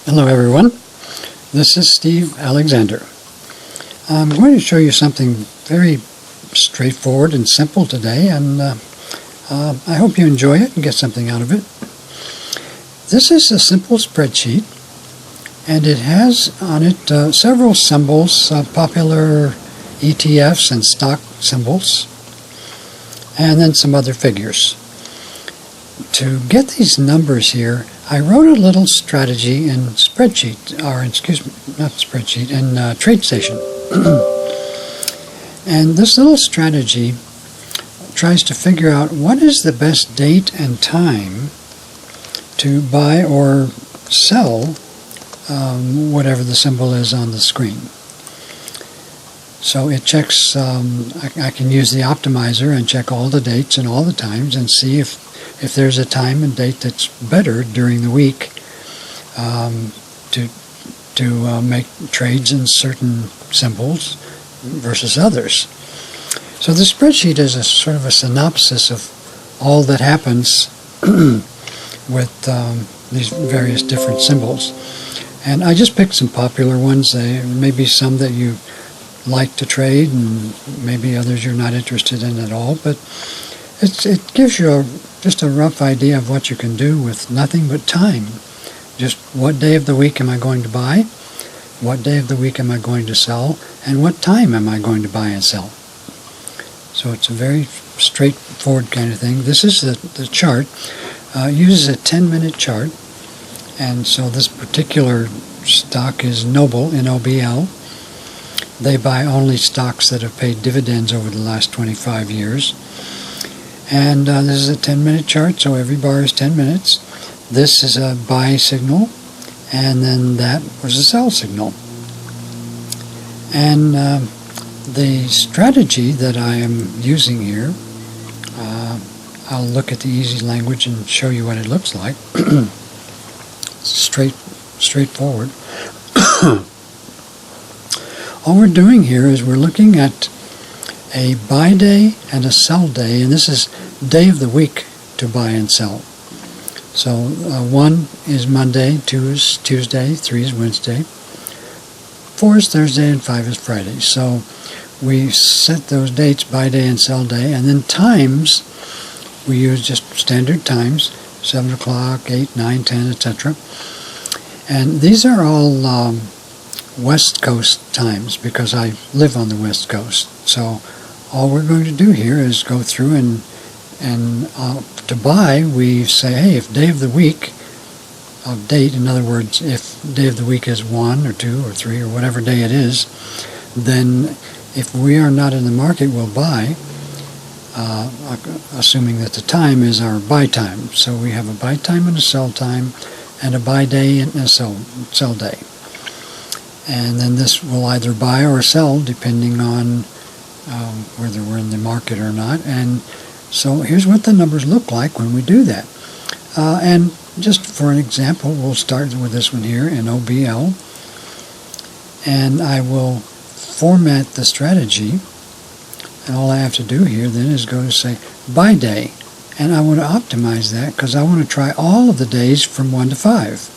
Hello everyone, this is Steve Alexander. I'm going to show you something very straightforward and simple today, and I hope you enjoy it and get something out of it. This is a simple spreadsheet, and it has on it several symbols, popular ETFs and stock symbols, and then some other figures. To get these numbers here, I wrote a little strategy in Spreadsheet, or excuse me, not Spreadsheet, in TradeStation. And this little strategy tries to figure out what is the best date and time to buy or sell whatever the symbol is on the screen. So it checks, I can use the optimizer and check all the dates and all the times and see if there's a time and date that's better during the week to make trades in certain symbols versus others. So the spreadsheet is a sort of a synopsis of all that happens with these various different symbols. And I just picked some popular ones. There may be some that you like to trade and maybe others you're not interested in at all, but it gives you just a rough idea of what you can do with nothing but time. Just what day of the week am I going to buy, what day of the week am I going to sell, and what time am I going to buy and sell. So it's a very straightforward kind of thing. This is the chart. Uses a 10-minute chart, and so this particular stock is Noble, N-O-B-L. They buy only stocks that have paid dividends over the last 25 years. And this is a 10-minute chart, so every bar is 10 minutes. This is a buy signal, and then that was a sell signal. And the strategy that I am using here, I'll look at the easy language and show you what it looks like. Straightforward. All we're doing here is we're looking at a buy day and a sell day, and this is day of the week to buy and sell. So 1 is Monday, 2 is Tuesday, 3 is Wednesday, 4 is Thursday, and 5 is Friday. So we set those dates, buy day and sell day, and then times, we use just standard times, 7 o'clock, 8, 9, 10, etc. And these are all West Coast times because I live on the West Coast. So all we're going to do here is go through and to buy, we say, hey, if day of the week of date, in other words, if day of the week is 1 or 2 or 3 or whatever day it is, then if we are not in the market, we'll buy, assuming that the time is our buy time. So we have a buy time and a sell time, and a buy day and a sell day. And then this will either buy or sell depending on whether we're in the market or not. And so here's what the numbers look like when we do that. And just for an example, we'll start with this one here, NOBL. And I will format the strategy. And all I have to do here then is go to say buy day. And I want to optimize that because I want to try all of the days from 1 to 5.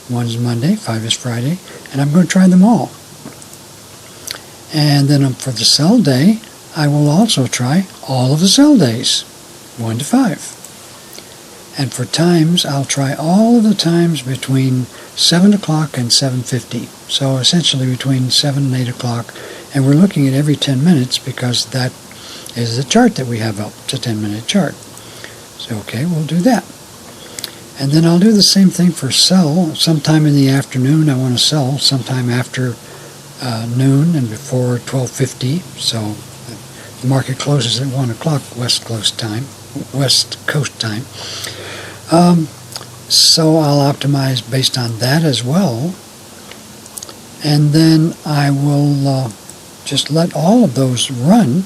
1 is Monday, 5 is Friday, and I'm going to try them all. And then for the sell day, I will also try all of the sell days, 1 to 5. And for times, I'll try all of the times between 7 o'clock and 7:50. So essentially between 7 and 8 o'clock. And we're looking at every 10 minutes because that is the chart that we have up. It's a 10-minute chart. So okay, we'll do that. And then I'll do the same thing for sell. Sometime in the afternoon I want to sell, sometime after noon and before 12:50. So the market closes at 1 o'clock West Coast time. So I'll optimize based on that as well. And then I will just let all of those run,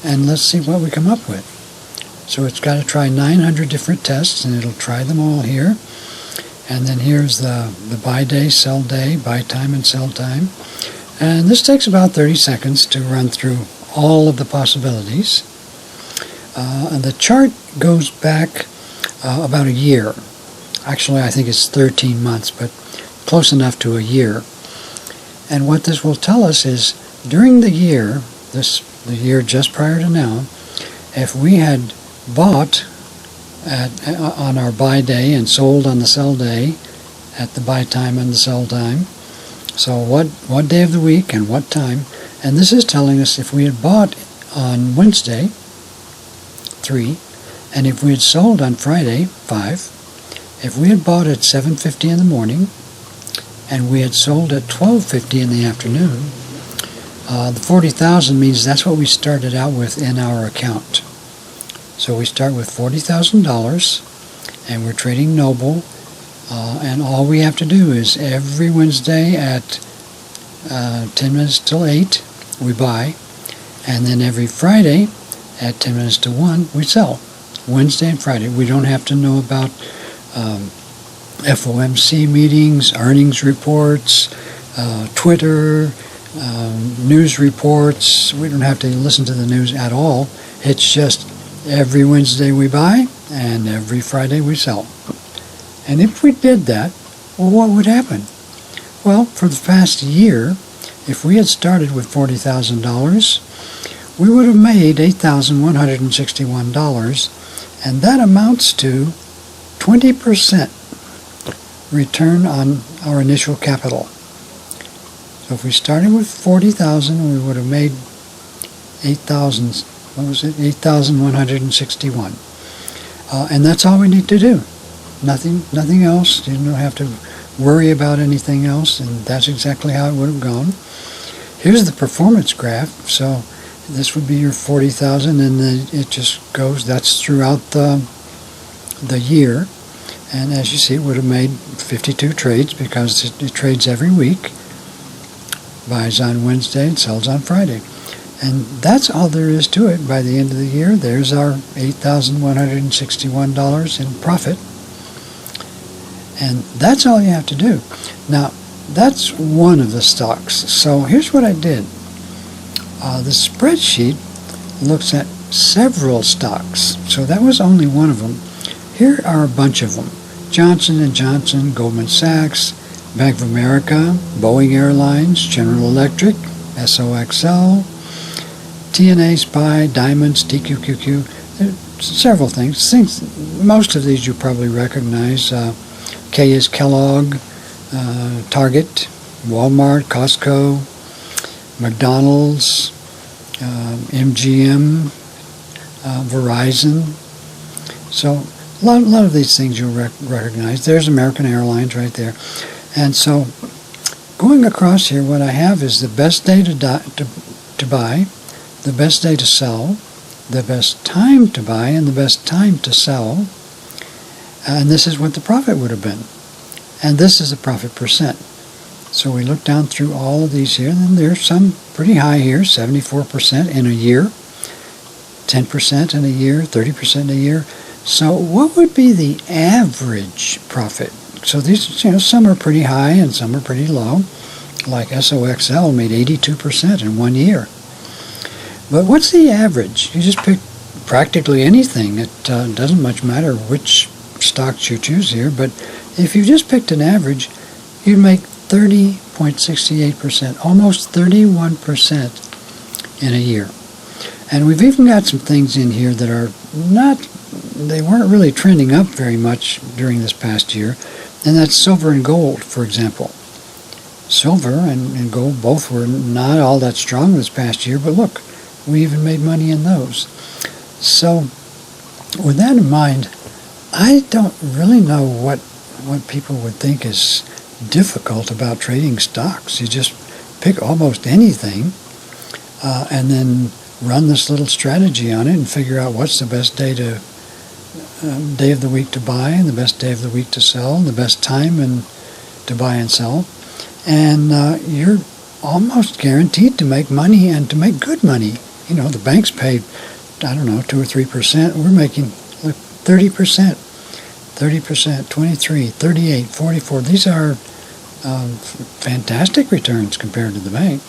and let's see what we come up with. So it's got to try 900 different tests, and it'll try them all here. And then here's the buy day, sell day, buy time, and sell time. And this takes about 30 seconds to run through all of the possibilities. And the chart goes back about a year. Actually, I think it's 13 months, but close enough to a year. And what this will tell us is during the year, the year just prior to now, if we had bought on our buy day and sold on the sell day at the buy time and the sell time, so what day of the week and what time, and this is telling us if we had bought on Wednesday, 3, and if we had sold on Friday, 5, if we had bought at 7:50 in the morning and we had sold at 12:50 in the afternoon, the 40,000 means that's what we started out with in our account. So we start with $40,000 and we're trading Noble, and all we have to do is every Wednesday at 10 minutes till 8 we buy, and then every Friday at 10 minutes to 1 we sell. Wednesday and Friday. We don't have to know about FOMC meetings, earnings reports, Twitter, news reports. We don't have to listen to the news at all. It's just every Wednesday we buy and every Friday we sell. And if we did that, well, what would happen? Well, for the past year, if we had started with $40,000, we would have made $8,161, and that amounts to 20% return on our initial capital. So if we started with $40,000, we would have made $8,161. And that's all we need to do. Nothing else. You don't have to worry about anything else, and that's exactly how it would have gone. Here's the performance graph. So this would be your 40,000, and then it just goes. That's throughout the year. And as you see, it would have made 52 trades because it trades every week. Buys on Wednesday and sells on Friday. And that's all there is to it. By the end of the year, there's our $8,161 in profit. And that's all you have to do. Now, that's one of the stocks. So here's what I did. The spreadsheet looks at several stocks. So that was only one of them. Here are a bunch of them. Johnson & Johnson, Goldman Sachs, Bank of America, Boeing Airlines, General Electric, SOXL, TNA, SPY, Diamonds, TQQQ, several things. Most of these you probably recognize. K is Kellogg, Target, Walmart, Costco, McDonald's, MGM, Verizon. So a lot of these things you'll recognize. There's American Airlines right there. And so going across here, what I have is the best day to buy, the best day to sell, the best time to buy, and the best time to sell. And this is what the profit would have been. And this is the profit percent. So we look down through all of these here, and there's some pretty high here, 74% in a year, 10% in a year, 30% in a year. So what would be the average profit? So these, some are pretty high and some are pretty low. Like SOXL made 82% in 1 year. But what's the average? You just pick practically anything. It doesn't much matter which stocks you choose here, but if you just picked an average, you'd make 30.68%, almost 31% in a year. And we've even got some things in here that are they weren't really trending up very much during this past year, and that's silver and gold, for example. Silver and gold both were not all that strong this past year, but look, we even made money in those. So with that in mind, I don't really know what people would think is difficult about trading stocks. You just pick almost anything and then run this little strategy on it and figure out what's the best day of the week to buy and the best day of the week to sell and the best time to buy and sell. And you're almost guaranteed to make money and to make good money. The banks pay, 2 or 3%. We're making 30%, 23, 38, 44. These are fantastic returns compared to the bank.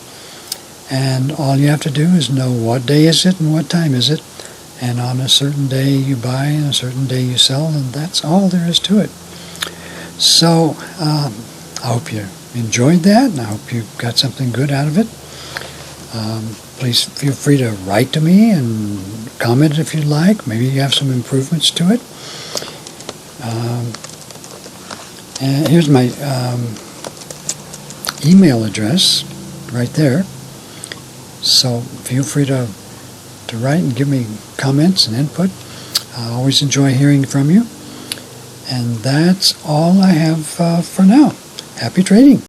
And all you have to do is know what day is it and what time is it. And on a certain day you buy and a certain day you sell, and that's all there is to it. So I hope you enjoyed that, and I hope you got something good out of it. Please feel free to write to me and comment if you'd like. Maybe you have some improvements to it. And here's my email address right there. So feel free to write and give me comments and input. I always enjoy hearing from you. And that's all I have for now. Happy trading.